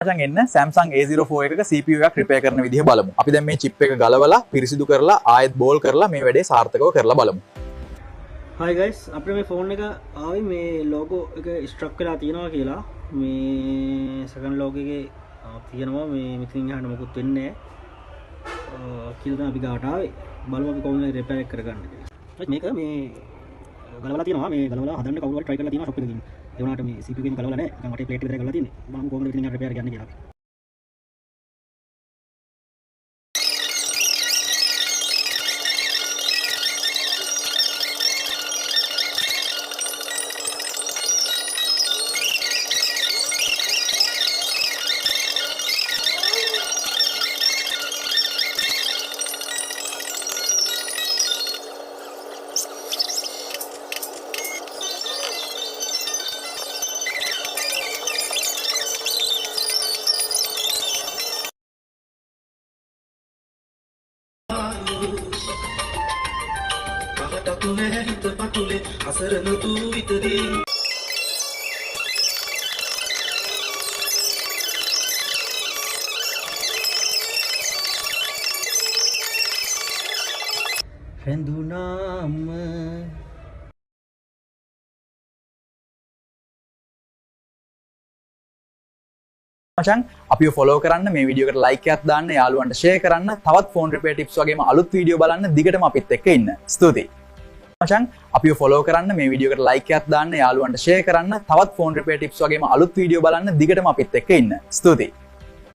මචං එන්න Samsung A04 එකක CPU එකක් රිපෙයාර් කරන විදිහ බලමු. අපි දැන් මේ chip එක ගලවලා පිරිසිදු කරලා ආයෙත් බෝල් කරලා මේ වැඩේ සාර්ථකව කරලා බලමු. Hi guys, අපේ මේ ෆෝන් එක ආවේ මේ logo එක ස්ට්‍රක් වෙලා තියෙනවා කියලා. මේ second logo එකේ තියෙනවා මේ මෙතනින් එහාට මොකුත් වෙන්නේ නැහැ. කියලා තමයි අපි ගාට ආවේ. බලමු අපි කොහොමද රිපෙයාර් කරගන්නේ කියලා. මේක මේ ගලවලා තියෙනවා. මේ ගලවලා හදන්න කවුරු හරි try කරලා තියෙනවා shop එකකින්. ඒ වුණාට මේ CPU එකෙන් ගලවලා නැහැ. නිකන් වටේ plate විතරයි ගලවලා තියෙන්නේ. බලමු කොහොමද ඉතින් රිපෙයාර් කරන්නේ කියලා. හැඳුනාම මචං අපිව ෆොලෝ කරන්න, මේ වීඩියෝ එකට ලයික් එකක් දාන්න, යාළුවන්ට ෂෙයා කරන්න, තවත් ෆෝන් රිපෙයාර් ටිප්ස් වගේම අලුත් වීඩියෝ බලන්න දිගටම අපිත් එක්ක ඉන්න. ස්තුතියි. මචං අපිව ෆොලෝ කරන්න, මේ වීඩියෝ එකට ලයික් එකක් දාන්න, යාළුවන්ට ෂෙයා කරන්න, තවත් ෆෝන් රිපෙයාර් ටිප්ස් වගේම අලුත් වීඩියෝ බලන්න දිගටම අපිත් එක්ක ඉන්න. ස්තුතියි.